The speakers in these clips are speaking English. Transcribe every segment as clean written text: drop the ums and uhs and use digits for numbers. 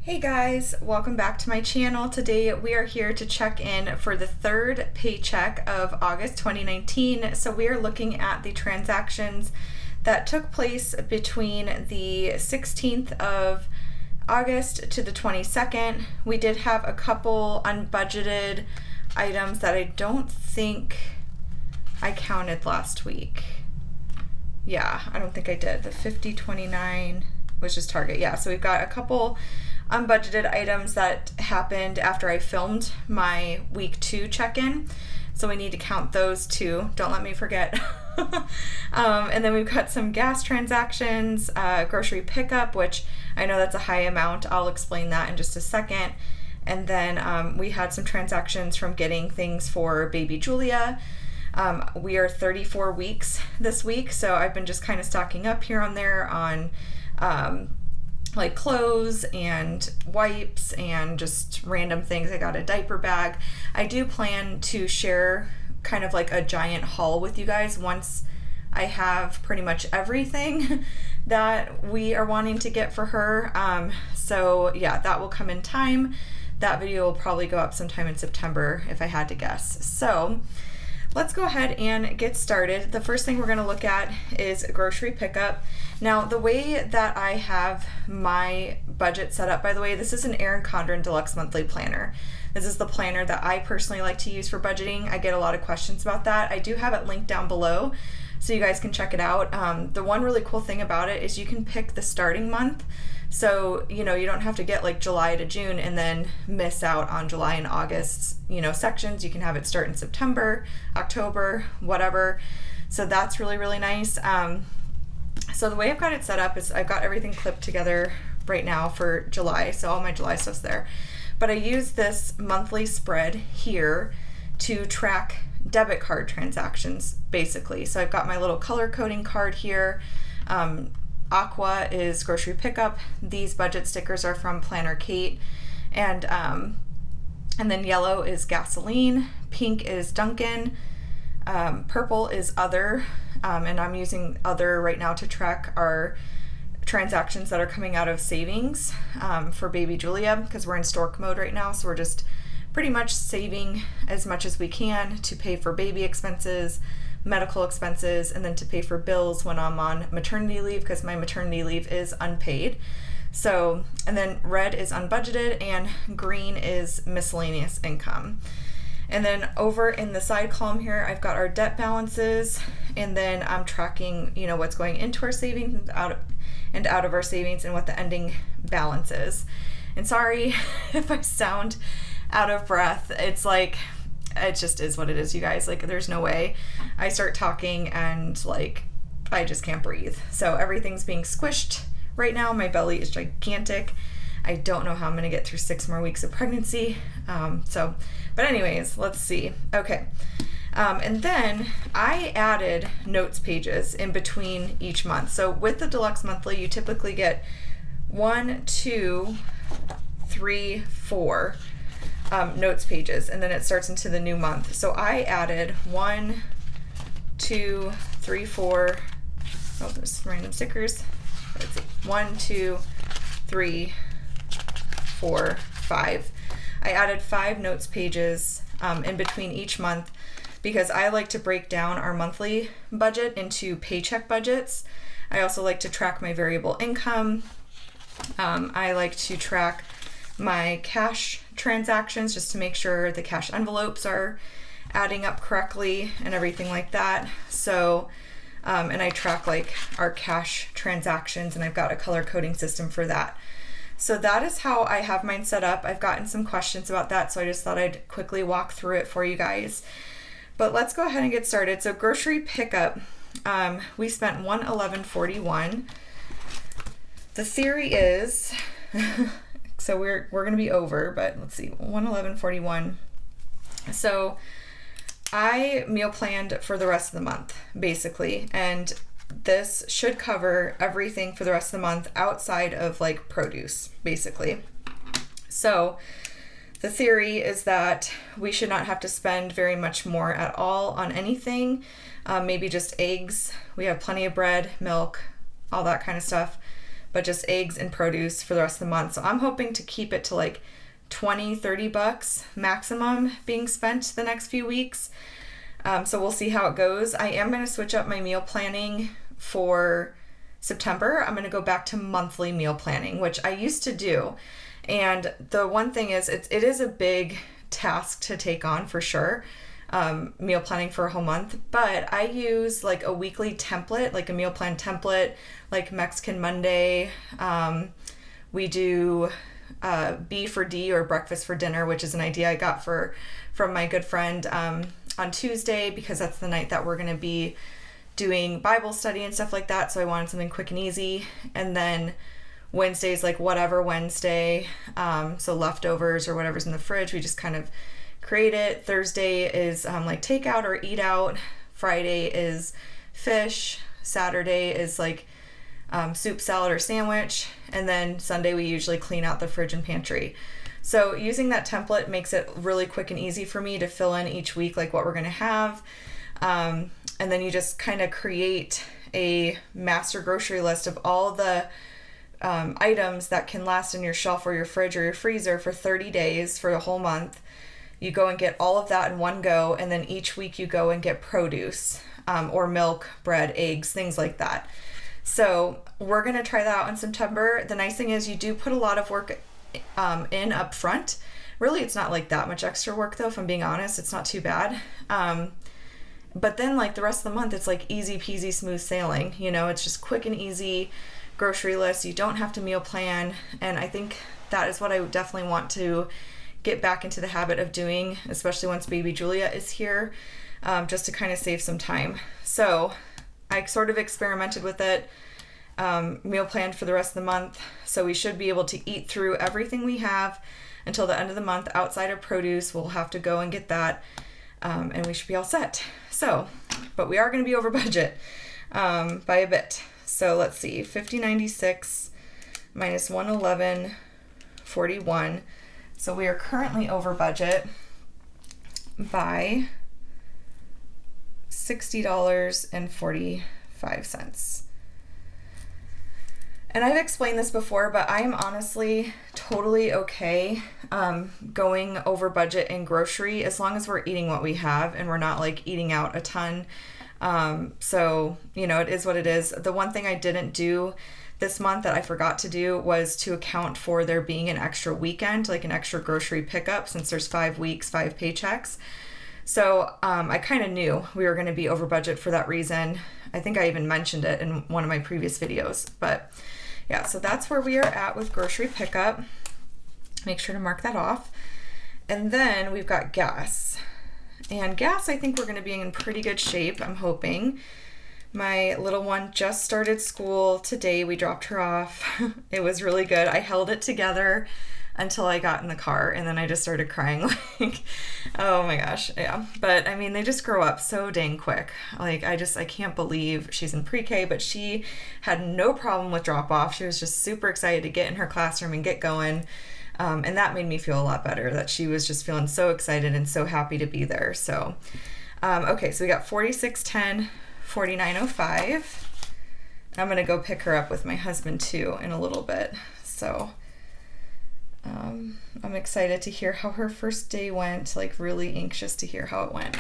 Hey guys, welcome back to my channel. Today we are here to check in for the third paycheck of August 2019. So we are looking at the transactions that took place between the 16th of August to the 22nd. We did have a couple unbudgeted items that I don't think I counted last week. Yeah, I don't think I did. The 5029 was just Target. Yeah, so we've got a couple unbudgeted items that happened after I filmed my week 2 check-in. So we need to count those too. Don't let me forget. And then we've got some gas transactions, grocery pickup, which I know that's a high amount. I'll explain that in just a second. And then we had some transactions from getting things for baby Julia. We are 34 weeks this week, so I've been just kind of stocking up here on there on like clothes and wipes and just random things. I got a diaper bag. I do plan to share kind of like a giant haul with you guys once I have pretty much everything that we are wanting to get for her. So yeah, that will come in time. That video will probably go up sometime in September if I had to guess. So let's go ahead and get started. The first thing we're going to look at is grocery pickup. Now, the way that I have my budget set up, by the way, this is an Erin Condren Deluxe monthly planner. This is the planner that I personally like to use for budgeting. I get a lot of questions about that. I do have it linked down below so you guys can check it out. The one really cool thing about it is you can pick the starting month. So, you don't have to get like July to June and then miss out on July and August, sections. You can have it start in September, October, whatever. So that's really, really nice. So the way I've got it set up is I've got everything clipped together right now for July. So all my July stuff's there. But I use this monthly spread here to track debit card transactions, basically. So I've got my little color coding card here. Aqua is grocery pickup. These budget stickers are from Planner Kate. And then yellow is gasoline. Pink is Duncan. Purple is other. And I'm using other right now to track our transactions that are coming out of savings for baby Julia, because we're in stork mode right now. So we're just pretty much saving as much as we can to pay for baby expenses, medical expenses, and then to pay for bills when I'm on maternity leave, because my maternity leave is unpaid. So, and then red is unbudgeted and green is miscellaneous income. And then over in the side column here, I've got our debt balances, and then I'm tracking, what's going into our savings and out of our savings and what the ending balance is. And sorry if I sound out of breath. It's like, it just is what it is, you guys. Like, there's no way I start talking and like I just can't breathe. So everything's being squished right now. My belly is gigantic. I don't know how I'm gonna get through 6 more weeks of pregnancy. But anyways, let's see. Okay. And then I added notes pages in between each month. So with the Deluxe Monthly, you typically get 1, 2, 3, 4 notes pages, and then it starts into the new month. So I added 1, 2, 3, 4. Oh, there's random stickers. Let's see. 1, 2, 3, 4, 5. I added 5 notes pages in between each month because I like to break down our monthly budget into paycheck budgets. I also like to track my variable income. I like to track my cash transactions just to make sure the cash envelopes are adding up correctly and everything like that. So, and I track like our cash transactions, and I've got a color coding system for that. So that is how I have mine set up. I've gotten some questions about that, so I just thought I'd quickly walk through it for you guys. But let's go ahead and get started. So grocery pickup, we spent $111.41. The theory is, so we're going to be over, but let's see, $111.41. So I meal planned for the rest of the month, basically, and this should cover everything for the rest of the month outside of like produce, basically. So the theory is that we should not have to spend very much more at all on anything, maybe just eggs. We have plenty of bread, milk, all that kind of stuff. but just eggs and produce for the rest of the month. So I'm hoping to keep it to like $20-$30 maximum being spent the next few weeks. So we'll see how it goes. I am going to switch up my meal planning for September. I'm going to go back to monthly meal planning, which I used to do. And the one thing is, it is a big task to take on for sure, meal planning for a whole month. But I use like a weekly template, like a meal plan template, like Mexican Monday. We do B for D, or breakfast for dinner, which is an idea I got from my good friend on Tuesday, because that's the night that we're going to be doing Bible study and stuff like that. So I wanted something quick and easy. And then Wednesday's like whatever Wednesday, so leftovers or whatever's in the fridge, we just kind of create it. Thursday is like takeout or eat out. Friday is fish. Saturday is like soup, salad, or sandwich. And then Sunday we usually clean out the fridge and pantry. So using that template makes it really quick and easy for me to fill in each week like what we're going to have. And then you just kind of create a master grocery list of all the items that can last in your shelf or your fridge or your freezer for 30 days for the whole month. You go and get all of that in one go, and then each week you go and get produce, or milk, bread, eggs, things like that. So we're going to try that out in September. The nice thing is you do put a lot of work in up front. Really, it's not like that much extra work though, if I'm being honest. It's not too bad. But then like the rest of the month, it's like easy peasy, smooth sailing. You know, it's just quick and easy grocery list. You don't have to meal plan. And I think that is what I definitely want to get back into the habit of doing, especially once baby Julia is here, just to kind of save some time. So I sort of experimented with it, meal planned for the rest of the month. So we should be able to eat through everything we have until the end of the month. Outside of produce, we'll have to go and get that, and we should be all set. So, but we are going to be over budget by a bit. So let's see, 50.96 minus 111.41. So we are currently over budget by $60.45. And I've explained this before, but I am honestly totally okay going over budget in grocery as long as we're eating what we have and we're not like eating out a ton. So, you know, it is what it is. The one thing I didn't do this month that I forgot to do was to account for there being an extra weekend, like an extra grocery pickup, since there's 5 weeks, 5 paychecks. So I kind of knew we were going to be over budget for that reason. I think I even mentioned it in one of my previous videos. But yeah, so that's where we are at with grocery pickup. Make sure to mark that off. And then we've got gas. And gas, I think we're going to be in pretty good shape, I'm hoping. My little one just started school today. We dropped her off. It was really good. I held it together until I got in the car, and then I just started crying like, oh my gosh, yeah. But I mean, they just grow up so dang quick. Like, I can't believe she's in pre-K, but she had no problem with drop off. She was just super excited to get in her classroom and get going. And that made me feel a lot better, that she was just feeling so excited and so happy to be there. So, okay, so we got 46.10, 49.05. I'm going to go pick her up with my husband too in a little bit. So I'm excited to hear how her first day went, like really anxious to hear how it went.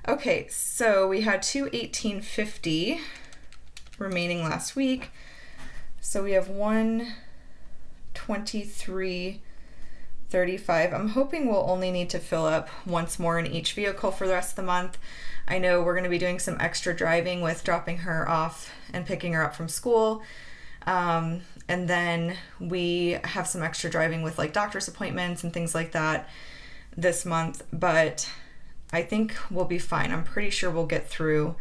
Okay, so we had 218.50 remaining last week. So we have 123.35. I'm hoping we'll only need to fill up once more in each vehicle for the rest of the month. I know we're going to be doing some extra driving with dropping her off and picking her up from school. And then we have some extra driving with like doctor's appointments and things like that this month, but I think we'll be fine. I'm pretty sure we'll get through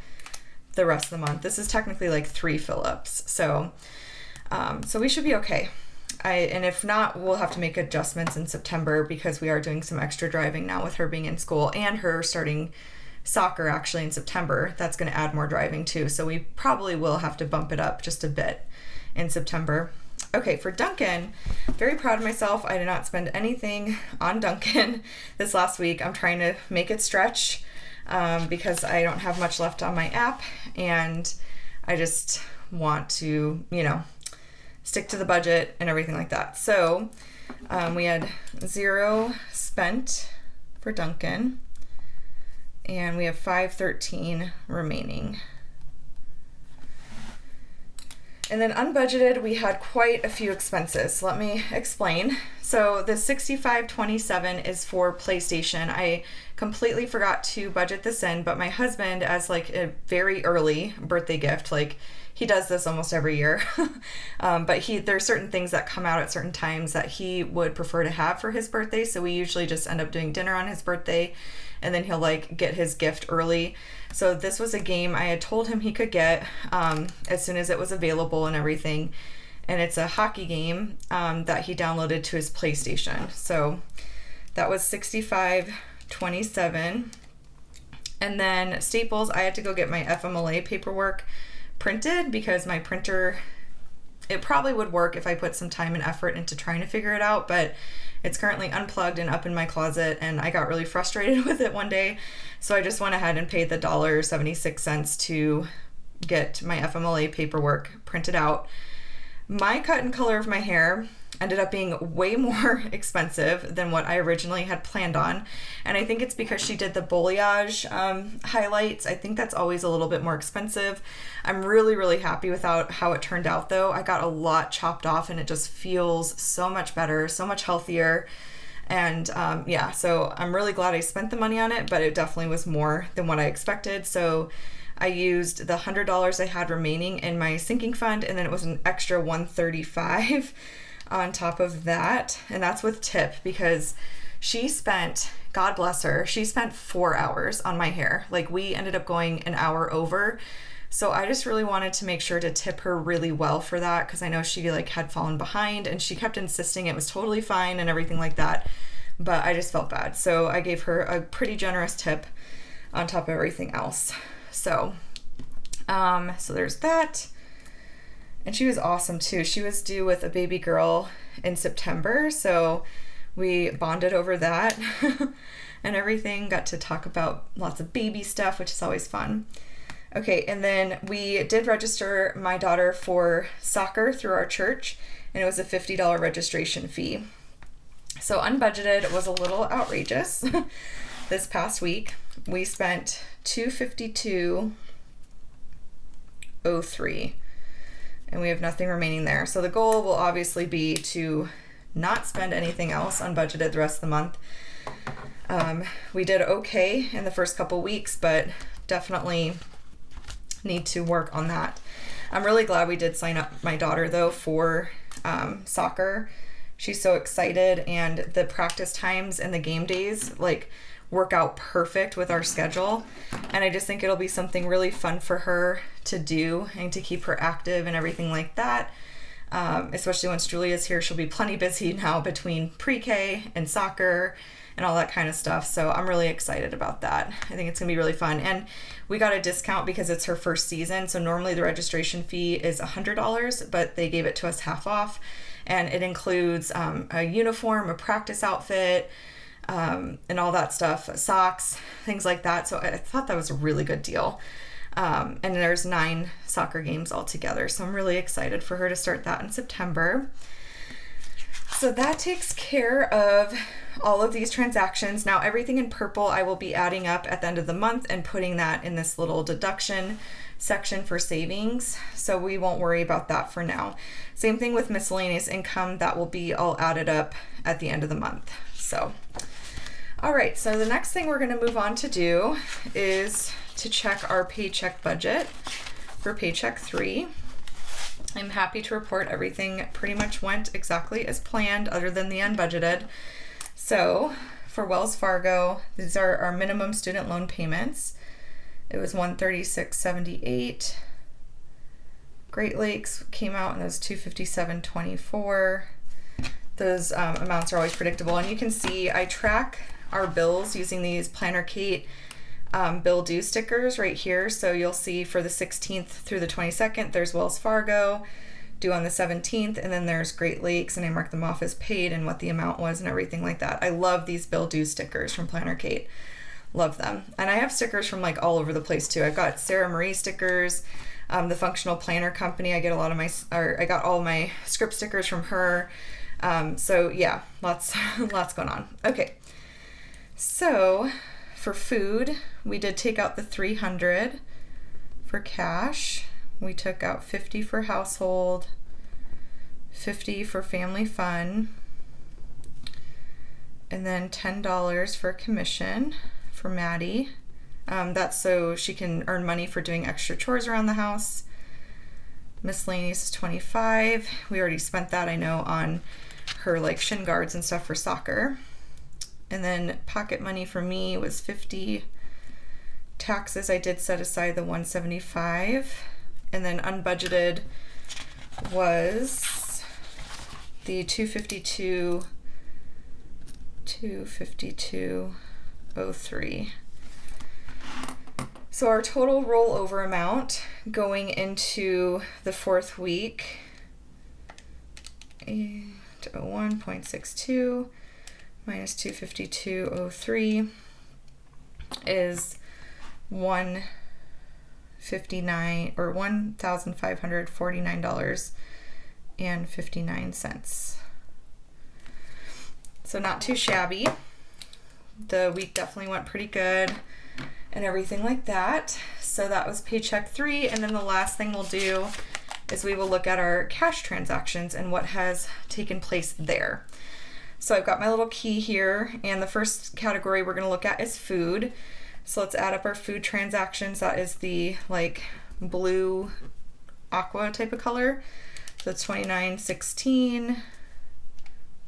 the rest of the month. This is technically like 3 fill-ups. So we should be okay. And if not, we'll have to make adjustments in September because we are doing some extra driving now with her being in school and her starting soccer actually in September. That's going to add more driving too. So we probably will have to bump it up just a bit in September. Okay, for Duncan, very proud of myself. I did not spend anything on Duncan this last week. I'm trying to make it stretch because I don't have much left on my app, and I just want to, stick to the budget and everything like that. So we had 0 spent for Duncan, and we have $513 remaining. And then unbudgeted, we had quite a few expenses. So let me explain. So the $65.27 is for PlayStation. I completely forgot to budget this in, but my husband, as like a very early birthday gift, like he does this almost every year, but there's certain things that come out at certain times that he would prefer to have for his birthday. So we usually just end up doing dinner on his birthday, and then he'll like get his gift early. So this was a game I had told him he could get as soon as it was available and everything. And it's a hockey game that he downloaded to his PlayStation. So that was $65.27. And then Staples, I had to go get my FMLA paperwork printed because my printer, it probably would work if I put some time and effort into trying to figure it out, but it's currently unplugged and up in my closet, and I got really frustrated with it one day. So I just went ahead and paid the $1.76 to get my FMLA paperwork printed out. My cut and color of my hair ended up being way more expensive than what I originally had planned on. And I think it's because she did the balayage highlights. I think that's always a little bit more expensive. I'm really, really happy with how it turned out though. I got a lot chopped off and it just feels so much better, so much healthier. And yeah, so I'm really glad I spent the money on it, but it definitely was more than what I expected. So I used the $100 I had remaining in my sinking fund, and then it was an extra $135 on top of that. And that's with tip, because she spent, God bless her, she spent 4 hours on my hair. Like we ended up going an hour over. So I just really wanted to make sure to tip her really well for that, because I know she like had fallen behind and she kept insisting it was totally fine and everything like that. But I just felt bad. So I gave her a pretty generous tip on top of everything else. So there's that. And she was awesome too. She was due with a baby girl in September. So we bonded over that and everything, got to talk about lots of baby stuff, which is always fun. Okay, and then we did register my daughter for soccer through our church, and it was a $50 registration fee. So unbudgeted was a little outrageous. This past week, we spent $252.03, and we have nothing remaining there. So the goal will obviously be to not spend anything else unbudgeted the rest of the month. We did okay in the first couple weeks, but definitely need to work on that. I'm really glad we did sign up my daughter though for soccer. She's so excited, and the practice times and the game days like work out perfect with our schedule. And I just think it'll be something really fun for her to do and to keep her active and everything like that. Especially once Julia's here, she'll be plenty busy now between pre-K and soccer and all that kind of stuff. So I'm really excited about that. I think it's gonna be really fun. And we got a discount because it's her first season. So normally the registration fee is $100, but they gave it to us half off. And it includes a uniform, a practice outfit, and all that stuff, socks, things like that. So I thought that was a really good deal. And there's 9 soccer games altogether. So I'm really excited for her to start that in September. So that takes care of all of these transactions. Now everything in purple I will be adding up at the end of the month and putting that in this little deduction section for savings. So we won't worry about that for now. Same thing with miscellaneous income, that will be all added up at the end of the month. So, all right, so the next thing we're gonna move on to do is to check our paycheck budget for paycheck 3. I'm happy to report everything pretty much went exactly as planned other than the unbudgeted. So for Wells Fargo, these are our minimum student loan payments. It was $136.78. Great Lakes came out and it was $257.24. Those amounts are always predictable. And you can see I track our bills using these Planner Kate bill due stickers right here. So you'll see for the 16th through the 22nd, there's Wells Fargo due on the 17th, and then there's Great Lakes, and I mark them off as paid and what the amount was and everything like that. I love these bill due stickers from Planner Kate. Love them. And I have stickers from like all over the place too. I've got Sarah Marie stickers. the functional planner company. I got all my script stickers from her. So yeah, lots going on. Okay. So for food, we did take out the $300 for cash. We took out $50 for household, $50 for family fun, and then $10 for commission for Maddie. That's so she can earn money for doing extra chores around the house. Miscellaneous is $25. We already spent that, I know, on her like shin guards and stuff for soccer. And then pocket money for me was $50. Taxes, I did set aside the $175. And then unbudgeted was the $252.03. So our total rollover amount going into the fourth week, 801.62 minus 252.03 is $1,549.59. So not too shabby. The week definitely went pretty good and everything like that. So that was paycheck 3. And then the last thing we'll do is we will look at our cash transactions and what has taken place there. So I've got my little key here, and the first category we're going to look at is food. So let's add up our food transactions. That is the like blue aqua type of color. So it's $29.16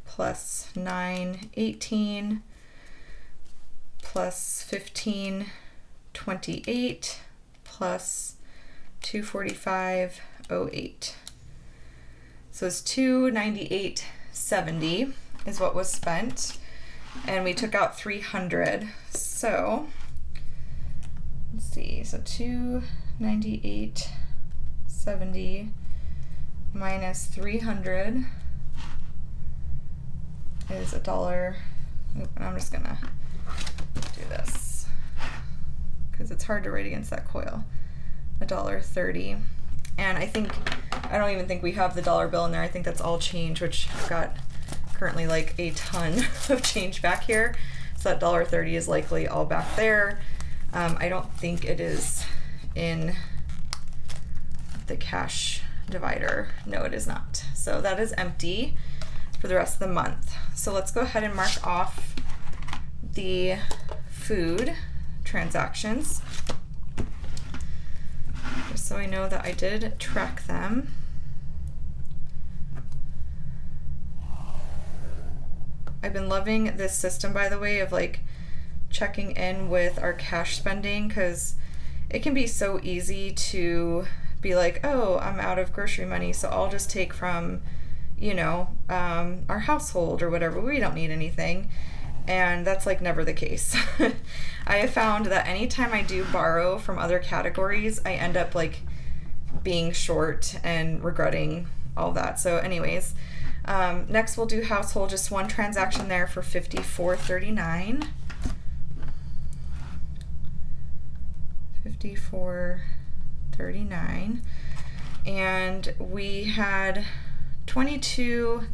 plus $9.18 plus $15.28 plus $245.08. So it's $298.70 is what was spent, and we took out $300. So let's see. So $298.70 minus $300 is $1. And I'm just gonna do this because it's hard to write against that coil. $1.30. And I don't even think we have the dollar bill in there. I think that's all change, which I've got currently like a ton of change back here. So that $1.30 is likely all back there. I don't think it is in the cash divider. No, it is not. So that is empty for the rest of the month. So let's go ahead and mark off the food transactions, just so I know that I did track them. I've been loving this system, by the way, of like checking in with our cash spending, because it can be so easy to be like, oh, I'm out of grocery money, so I'll just take from, our household or whatever. We don't need anything. And that's like never the case. I have found that anytime I do borrow from other categories, I end up like being short and regretting all that. So anyways, next we'll do household, just one transaction there for $54.39. $54.39. And we had $22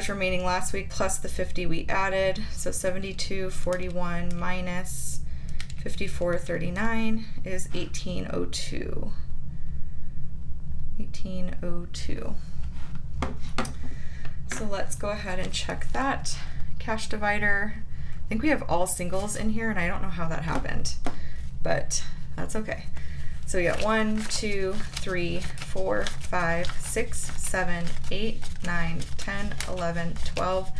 remaining last week plus the $50 we added, so $72.41 minus $54.39 is $18.02. $18.02. So let's go ahead and check that cash divider. I think we have all singles in here, and I don't know how that happened, but that's okay. So we got 1, 2, 3, 4, 5, 6, 7, 8, 9, 10, 11, 12,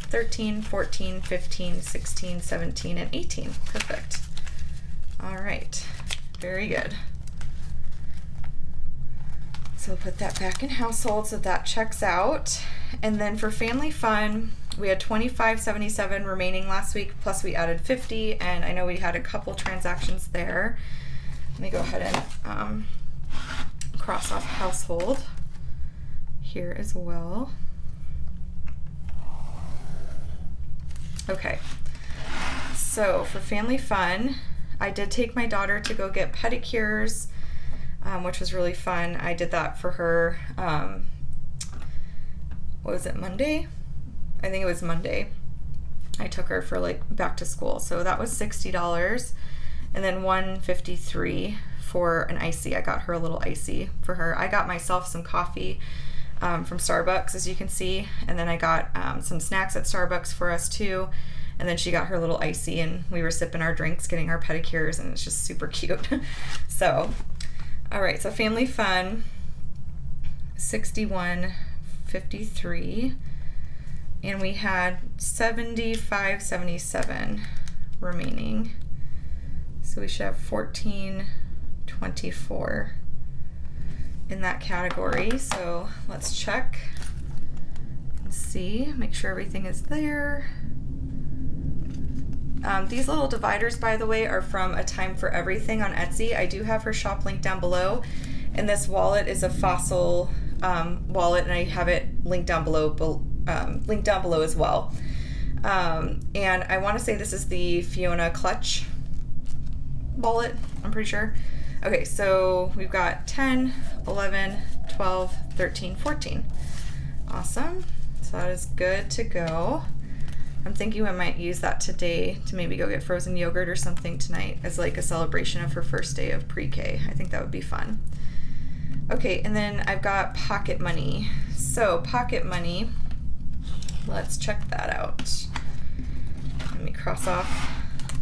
13, 14, 15, 16, 17, and 18. Perfect. All right. Very good. So we'll put that back in household, so that checks out. And then for family fun, we had $25.77 remaining last week, plus we added $50, and I know we had a couple transactions there. Let me go ahead and cross off household here as well. Okay, so for family fun, I did take my daughter to go get pedicures. which was really fun. I did that for her, what was it, Monday? I think it was Monday. I took her for like back to school. So that was $60, and then $153 for an icy. I got her a little icy for her. I got myself some coffee from Starbucks, as you can see, and then I got some snacks at Starbucks for us too, and then she got her little icy, and we were sipping our drinks, getting our pedicures, and it's just super cute. So, all right, so family fun, $61.53, and we had $75.77 remaining, so we should have $14.24 in that category. So let's check and see, make sure everything is there. These little dividers, by the way, are from A Time for Everything on Etsy. I do have her shop link down below, and this wallet is a Fossil wallet, and I have it linked down below as well. And I want to say this is the Fiona Clutch wallet, I'm pretty sure. Okay, so we've got 10, 11, 12, 13, 14. Awesome. So that is good to go. I'm thinking I might use that today to maybe go get frozen yogurt or something tonight as like a celebration of her first day of pre-K. I think that would be fun. Okay, and then I've got pocket money. So pocket money, let's check that out. Let me cross off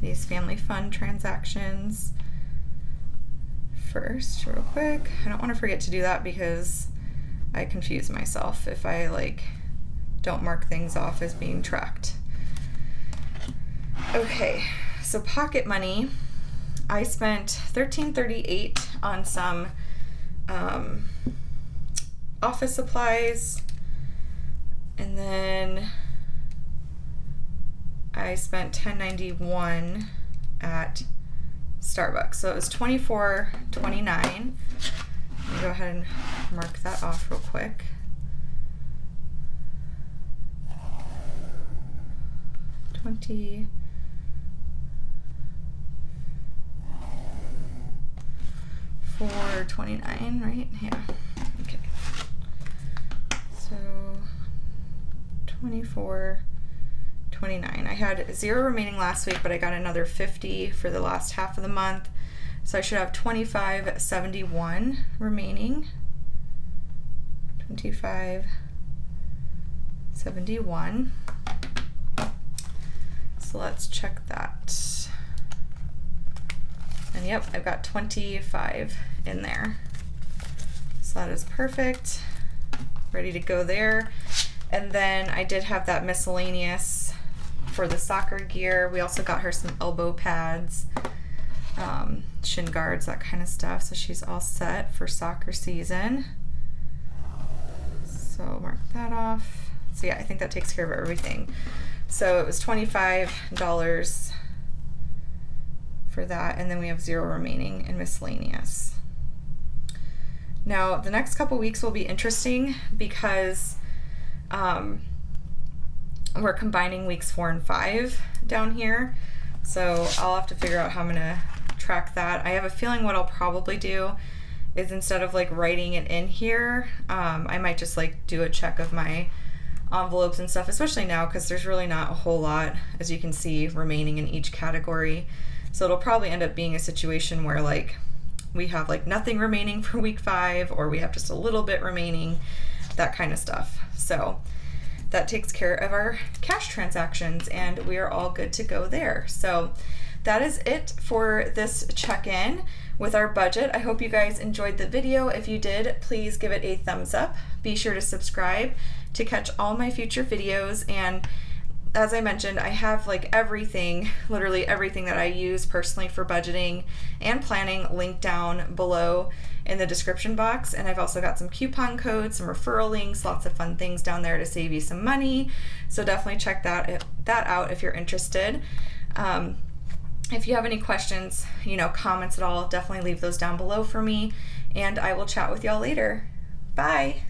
these family fun transactions first real quick. I don't want to forget to do that because I confuse myself if I like don't mark things off as being tracked. Okay, so pocket money, I spent $13.38 on some office supplies, and then I spent $10.91 at Starbucks. So it was $24.29. Let me go ahead and mark that off real quick. $24.29, right? Yeah. Okay. So $24.29. I had 0 remaining last week, but I got another 50 for the last half of the month. So I should have $25.71 remaining. $25.71. So let's check that. And yep, I've got 25 in there. So that is perfect. Ready to go there. And then I did have that miscellaneous for the soccer gear. We also got her some elbow pads, shin guards, that kind of stuff. So she's all set for soccer season. So mark that off. So yeah, I think that takes care of everything. So it was $25 for that, and then we have 0 remaining in miscellaneous. Now the next couple weeks will be interesting because we're combining weeks 4 and 5 down here, so I'll have to figure out how I'm gonna track that. I have a feeling what I'll probably do is, instead of like writing it in here, I might just like do a check of my envelopes and stuff, especially now because there's really not a whole lot, as you can see, remaining in each category. So it'll probably end up being a situation where like we have like nothing remaining for week 5, or we have just a little bit remaining, that kind of stuff. So that takes care of our cash transactions, and we are all good to go there. So that is it for this check-in with our budget. I hope you guys enjoyed the video. If you did, please give it a thumbs up. Be sure to subscribe to catch all my future videos. And as I mentioned, I have like everything, literally everything that I use personally for budgeting and planning linked down below in the description box. And I've also got some coupon codes, some referral links, lots of fun things down there to save you some money. So definitely check that out if you're interested. If you have any questions, comments at all, definitely leave those down below for me, and I will chat with y'all later. Bye.